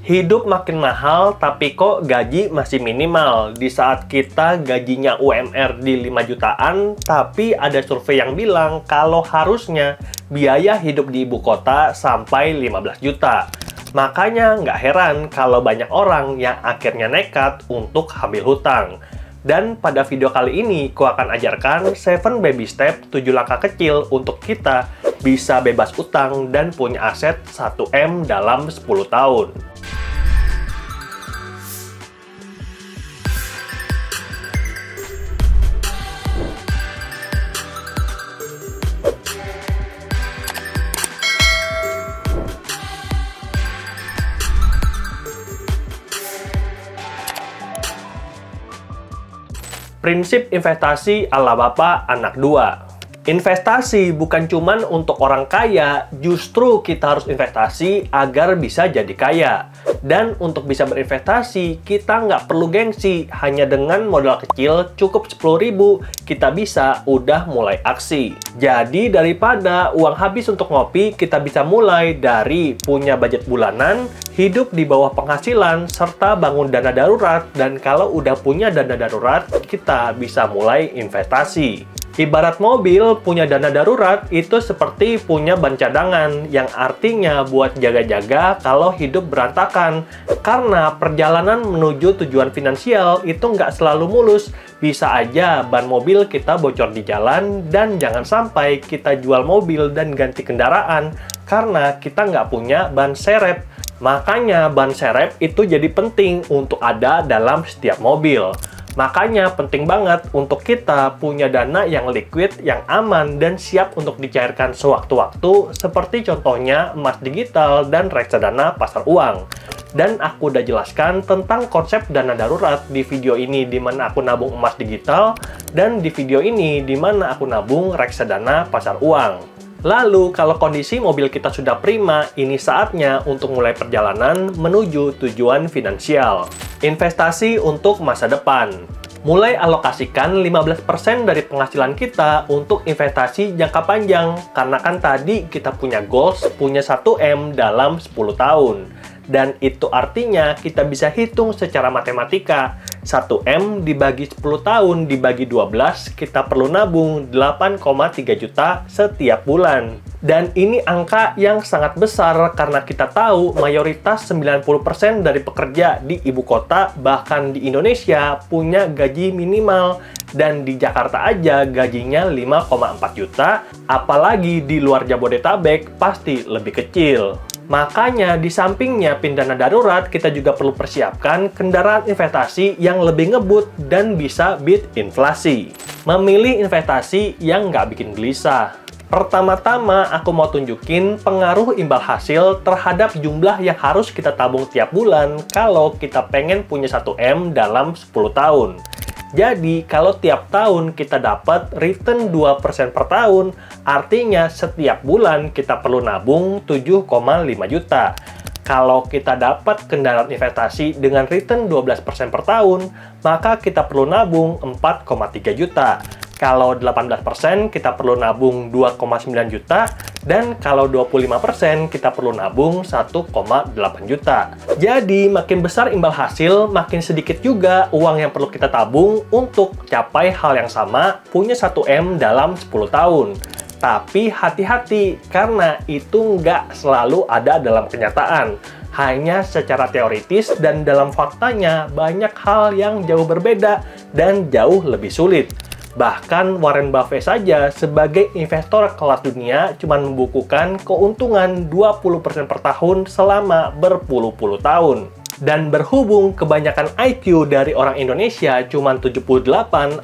Hidup makin mahal, tapi kok gaji masih minimal. Di saat kita gajinya UMR di 5 jutaan, tapi ada survei yang bilang kalau harusnya biaya hidup di ibu kota sampai 15 juta. Makanya nggak heran kalau banyak orang yang akhirnya nekat untuk ambil hutang. Dan pada video kali ini, aku akan ajarkan 7 baby step, 7 langkah kecil untuk kita bisa bebas utang dan punya aset 1M dalam 10 tahun. Prinsip investasi ala bapak anak 2. Investasi bukan cuman untuk orang kaya, justru kita harus investasi agar bisa jadi kaya. Dan untuk bisa berinvestasi, kita nggak perlu gengsi. Hanya dengan modal kecil, cukup 10.000, kita bisa udah mulai aksi. Jadi daripada uang habis untuk ngopi, kita bisa mulai dari punya budget bulanan, hidup di bawah penghasilan, serta bangun dana darurat. Dan kalau udah punya dana darurat, kita bisa mulai investasi. Ibarat mobil punya dana darurat itu seperti punya ban cadangan, yang artinya buat jaga-jaga kalau hidup berantakan. Karena perjalanan menuju tujuan finansial itu nggak selalu mulus. Bisa aja ban mobil kita bocor di jalan, dan jangan sampai kita jual mobil dan ganti kendaraan karena kita nggak punya ban serep. Makanya ban serep itu jadi penting untuk ada dalam setiap mobil. Makanya penting banget untuk kita punya dana yang liquid, yang aman, dan siap untuk dicairkan sewaktu-waktu, seperti contohnya emas digital dan reksadana pasar uang. Dan aku udah jelaskan tentang konsep dana darurat di video ini, di mana aku nabung emas digital, dan di video ini di mana aku nabung reksadana pasar uang. Lalu, kalau kondisi mobil kita sudah prima, ini saatnya untuk mulai perjalanan menuju tujuan finansial. Investasi untuk masa depan. Mulai alokasikan 15% dari penghasilan kita untuk investasi jangka panjang. Karena kan tadi kita punya goals, punya 1M dalam 10 tahun. Dan itu artinya kita bisa hitung secara matematika. 1M dibagi 10 tahun dibagi 12, kita perlu nabung 8,3 juta setiap bulan. Dan ini angka yang sangat besar karena kita tahu mayoritas 90% dari pekerja di ibu kota, bahkan di Indonesia, punya gaji minimal. Dan di Jakarta aja gajinya 5,4 juta, apalagi di luar Jabodetabek pasti lebih kecil. Makanya di samping nyiapin dana darurat, kita juga perlu persiapkan kendaraan investasi yang lebih ngebut dan bisa beat inflasi. Memilih investasi yang nggak bikin gelisah. Pertama-tama, aku mau tunjukin pengaruh imbal hasil terhadap jumlah yang harus kita tabung tiap bulan kalau kita pengen punya 1M dalam 10 tahun. Jadi, kalau tiap tahun kita dapat return 2% per tahun, artinya setiap bulan kita perlu nabung 7,5 juta. Kalau kita dapat kendaraan investasi dengan return 12% per tahun, maka kita perlu nabung 4,3 juta. Kalau 18% kita perlu nabung 2,9 juta, dan kalau 25% kita perlu nabung 1,8 juta. Jadi makin besar imbal hasil, makin sedikit juga uang yang perlu kita tabung untuk capai hal yang sama, punya 1M dalam 10 tahun. Tapi hati-hati, karena itu nggak selalu ada dalam kenyataan. Hanya secara teoritis, dan dalam faktanya banyak hal yang jauh berbeda dan jauh lebih sulit. Bahkan Warren Buffett saja sebagai investor kelas dunia cuma membukukan keuntungan 20% per tahun selama berpuluh-puluh tahun. Dan berhubung kebanyakan IQ dari orang Indonesia cuma 78,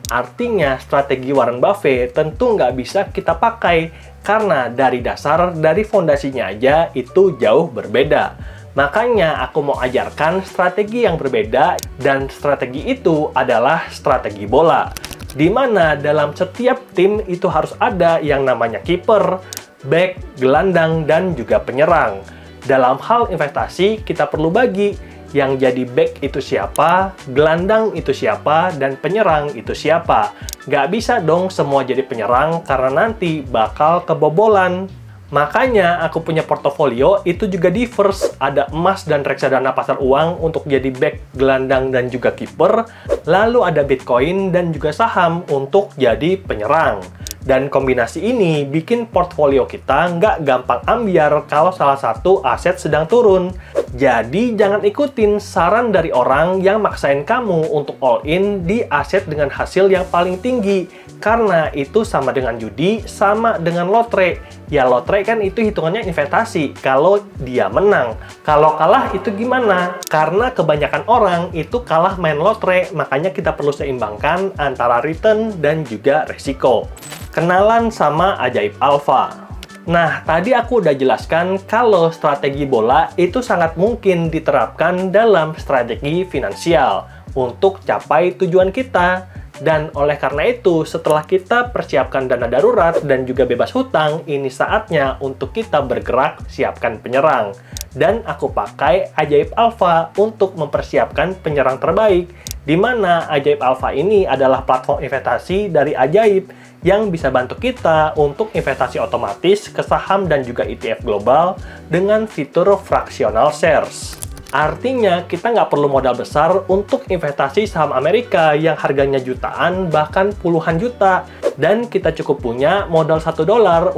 artinya strategi Warren Buffett tentu nggak bisa kita pakai karena dari dasar, dari fondasinya aja itu jauh berbeda. Makanya aku mau ajarkan strategi yang berbeda, dan strategi itu adalah strategi bola. Di mana dalam setiap tim itu harus ada yang namanya kiper, back, gelandang, dan juga penyerang. Dalam hal investasi, kita perlu bagi yang jadi back itu siapa, gelandang itu siapa, dan penyerang itu siapa. Nggak bisa dong semua jadi penyerang karena nanti bakal kebobolan. Makanya aku punya portofolio itu juga diverse, ada emas dan reksadana pasar uang untuk jadi back, gelandang, dan juga kiper, lalu ada Bitcoin dan juga saham untuk jadi penyerang. Dan kombinasi ini bikin portfolio kita nggak gampang ambiar kalau salah satu aset sedang turun. Jadi jangan ikutin saran dari orang yang maksain kamu untuk all in di aset dengan hasil yang paling tinggi. Karena itu sama dengan judi, sama dengan lotre. Ya lotre kan itu hitungannya investasi kalau dia menang. Kalau kalah itu gimana? Karena kebanyakan orang itu kalah main lotre, makanya kita perlu seimbangkan antara return dan juga resiko. Kenalan sama Ajaib Alfa. Nah, tadi aku udah jelaskan kalau strategi bola itu sangat mungkin diterapkan dalam strategi finansial untuk capai tujuan kita. Dan oleh karena itu, setelah kita persiapkan dana darurat dan juga bebas hutang, ini saatnya untuk kita bergerak siapkan penyerang. Dan aku pakai Ajaib Alfa untuk mempersiapkan penyerang terbaik, di mana Ajaib Alfa ini adalah platform investasi dari Ajaib yang bisa bantu kita untuk investasi otomatis ke saham dan juga ETF global dengan fitur fractional shares. Artinya, kita nggak perlu modal besar untuk investasi saham Amerika yang harganya jutaan, bahkan puluhan juta. Dan kita cukup punya modal $1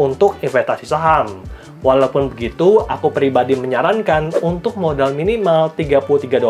untuk investasi saham. Walaupun begitu, aku pribadi menyarankan untuk modal minimal $33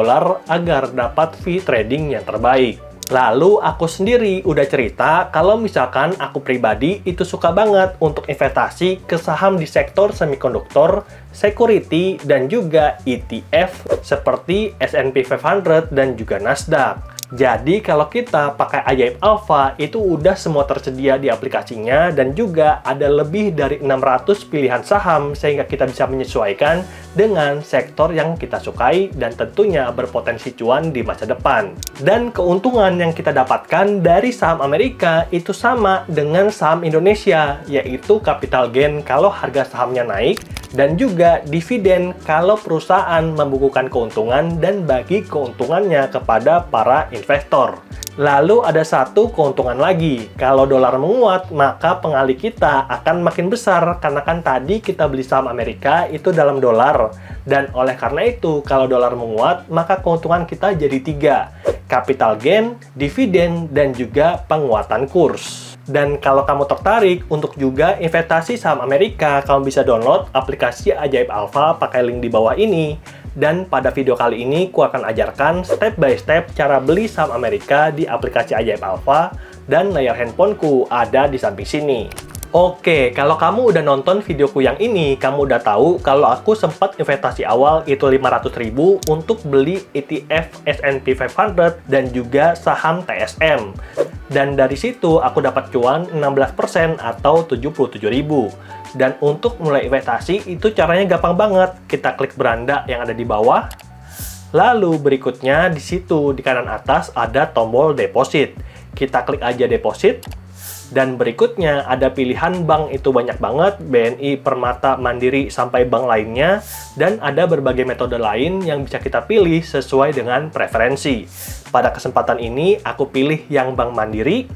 agar dapat fee trading yang terbaik. Lalu aku sendiri udah cerita kalau misalkan aku pribadi itu suka banget untuk investasi ke saham di sektor semikonduktor, security, dan juga ETF seperti S&P 500 dan juga Nasdaq. Jadi kalau kita pakai Ajaib Alfa itu udah semua tersedia di aplikasinya dan juga ada lebih dari 600 pilihan saham sehingga kita bisa menyesuaikan dengan sektor yang kita sukai dan tentunya berpotensi cuan di masa depan. Dan keuntungan yang kita dapatkan dari saham Amerika itu sama dengan saham Indonesia, yaitu capital gain kalau harga sahamnya naik dan juga dividen kalau perusahaan membukukan keuntungan dan bagi keuntungannya kepada para investor. Lalu ada satu keuntungan lagi, kalau dolar menguat maka pengali kita akan makin besar karena kan tadi kita beli saham Amerika itu dalam dolar. Dan oleh karena itu kalau dolar menguat maka keuntungan kita jadi 3, capital gain, dividen, dan juga penguatan kurs. Dan kalau kamu tertarik untuk juga investasi saham Amerika, kamu bisa download aplikasi Ajaib Alfa pakai link di bawah ini. Dan pada video kali ini, aku akan ajarkan step by step cara beli saham Amerika di aplikasi Ajaib Alfa, dan layar handphoneku ada di samping sini. Oke, kalau kamu udah nonton videoku yang ini, kamu udah tahu kalau aku sempat investasi awal itu 500.000 untuk beli ETF S&P 500 dan juga saham TSM. Dan dari situ aku dapat cuan 16% atau 77.000. Dan untuk mulai investasi itu caranya gampang banget. Kita klik beranda yang ada di bawah. Lalu berikutnya di situ di kanan atas ada tombol deposit. Kita klik aja deposit. Dan berikutnya ada pilihan bank itu banyak banget, BNI, Permata, Mandiri, sampai bank lainnya. Dan ada berbagai metode lain yang bisa kita pilih sesuai dengan preferensi. Pada kesempatan ini aku pilih yang Bank Mandiri.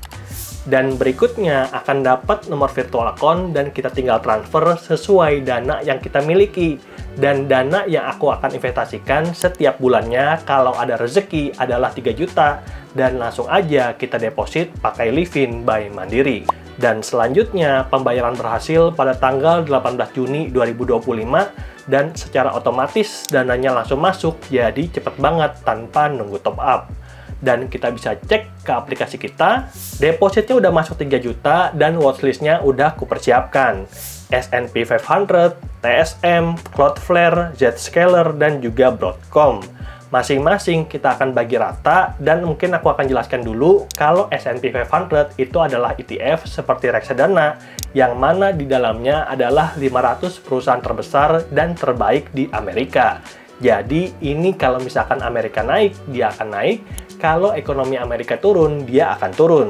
Dan berikutnya akan dapat nomor virtual account dan kita tinggal transfer sesuai dana yang kita miliki. Dan dana yang aku akan investasikan setiap bulannya kalau ada rezeki adalah 3 juta. Dan langsung aja kita deposit pakai Livin by Mandiri. Dan selanjutnya pembayaran berhasil pada tanggal 18 Juni 2025 dan secara otomatis dananya langsung masuk, jadi cepet banget tanpa nunggu top up. Dan kita bisa cek ke aplikasi kita, depositnya udah masuk 3 juta dan watchlistnya udah kupersiapkan. S&P 500, TSM, Cloudflare, Zscaler, dan juga Broadcom. Masing-masing kita akan bagi rata dan mungkin aku akan jelaskan dulu kalau S&P 500 itu adalah ETF seperti reksadana yang mana di dalamnya adalah 500 perusahaan terbesar dan terbaik di Amerika. Jadi ini kalau misalkan Amerika naik, dia akan naik. Kalau ekonomi Amerika turun, dia akan turun.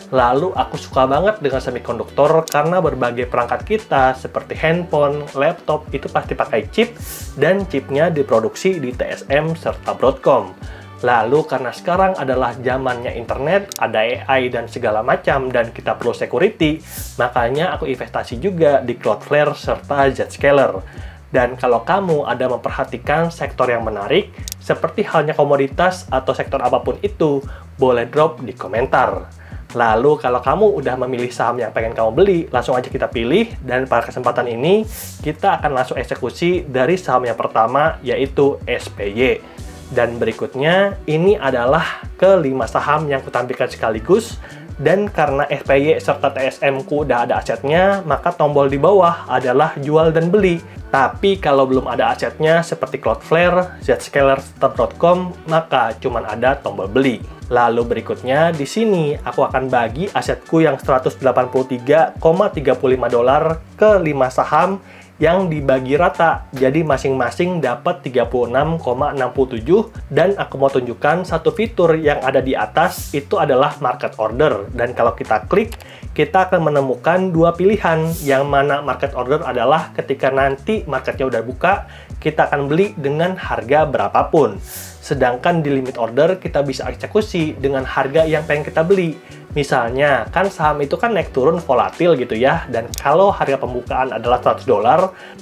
Lalu aku suka banget dengan semikonduktor karena berbagai perangkat kita seperti handphone, laptop itu pasti pakai chip dan chipnya diproduksi di TSM serta Broadcom. Lalu karena sekarang adalah zamannya internet, ada AI dan segala macam, dan kita perlu security, makanya aku investasi juga di Cloudflare serta Zscaler. Dan kalau kamu ada memperhatikan sektor yang menarik, seperti halnya komoditas atau sektor apapun itu, boleh drop di komentar. Lalu kalau kamu udah memilih saham yang pengen kamu beli, langsung aja kita pilih, dan pada kesempatan ini, kita akan langsung eksekusi dari saham yang pertama, yaitu SPY. Dan berikutnya, ini adalah kelima saham yang kutampilkan sekaligus. Dan karena SPY serta TSM ku udah ada asetnya, maka tombol di bawah adalah jual dan beli. Tapi kalau belum ada asetnya seperti Cloudflare, Zscaler.com, maka cuman ada tombol beli. Lalu berikutnya, di sini aku akan bagi asetku yang $183,35 ke 5 saham yang dibagi rata, jadi masing-masing dapat 36,67, dan aku mau tunjukkan satu fitur yang ada di atas, itu adalah market order. Dan kalau kita klik, kita akan menemukan dua pilihan, yang mana market order adalah ketika nanti marketnya udah buka, kita akan beli dengan harga berapapun. Sedangkan di limit order, kita bisa eksekusi dengan harga yang pengen kita beli. Misalnya, kan saham itu kan naik turun volatil gitu ya, dan kalau harga pembukaan adalah $100,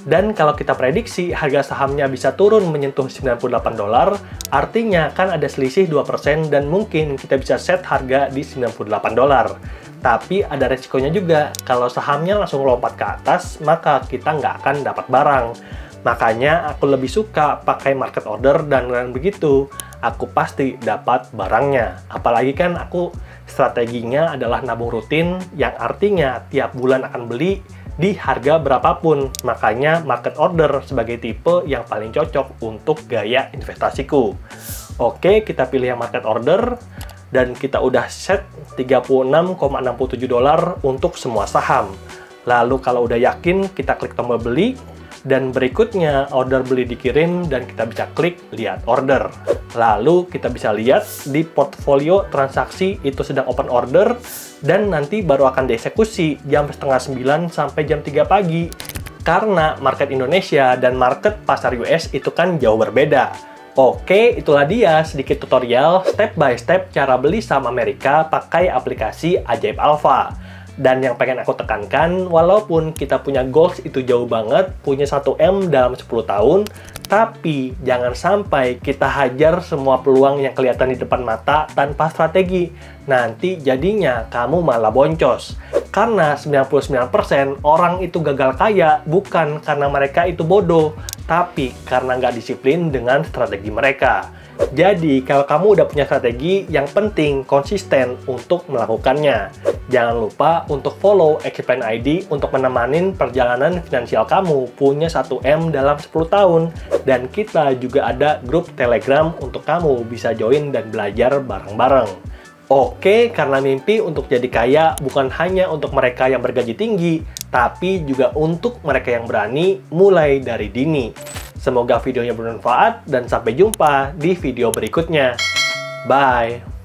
dan kalau kita prediksi harga sahamnya bisa turun menyentuh $98, artinya kan ada selisih 2%, dan mungkin kita bisa set harga di $98. Tapi ada resikonya juga, kalau sahamnya langsung lompat ke atas, maka kita nggak akan dapat barang. Makanya aku lebih suka pakai market order, dan dengan begitu aku pasti dapat barangnya. Apalagi kan aku strateginya adalah nabung rutin, yang artinya tiap bulan akan beli di harga berapapun. Makanya market order sebagai tipe yang paling cocok untuk gaya investasiku. Oke, kita pilih yang market order, dan kita udah set $36,67 untuk semua saham. Lalu kalau udah yakin, kita klik tombol beli, dan berikutnya order beli dikirim, dan kita bisa klik lihat order. Lalu kita bisa lihat di portfolio transaksi itu sedang open order, dan nanti baru akan dieksekusi jam setengah 9 sampai jam 3 pagi. Karena market Indonesia dan market pasar US itu kan jauh berbeda. Oke, itulah dia sedikit tutorial step by step cara beli saham Amerika pakai aplikasi Ajaib Alpha. Dan yang pengen aku tekankan, walaupun kita punya goals itu jauh banget, punya 1M dalam 10 tahun, tapi jangan sampai kita hajar semua peluang yang kelihatan di depan mata tanpa strategi. Nanti jadinya kamu malah boncos. Karena 99% orang itu gagal kaya bukan karena mereka itu bodoh, tapi karena nggak disiplin dengan strategi mereka. Jadi, kalau kamu udah punya strategi, yang penting konsisten untuk melakukannya. Jangan lupa untuk follow Explain ID untuk menemanin perjalanan finansial kamu punya 1M dalam 10 tahun. Dan kita juga ada grup Telegram untuk kamu bisa join dan belajar bareng-bareng. Oke, karena mimpi untuk jadi kaya bukan hanya untuk mereka yang bergaji tinggi, tapi juga untuk mereka yang berani mulai dari dini. Semoga videonya bermanfaat, dan sampai jumpa di video berikutnya. Bye!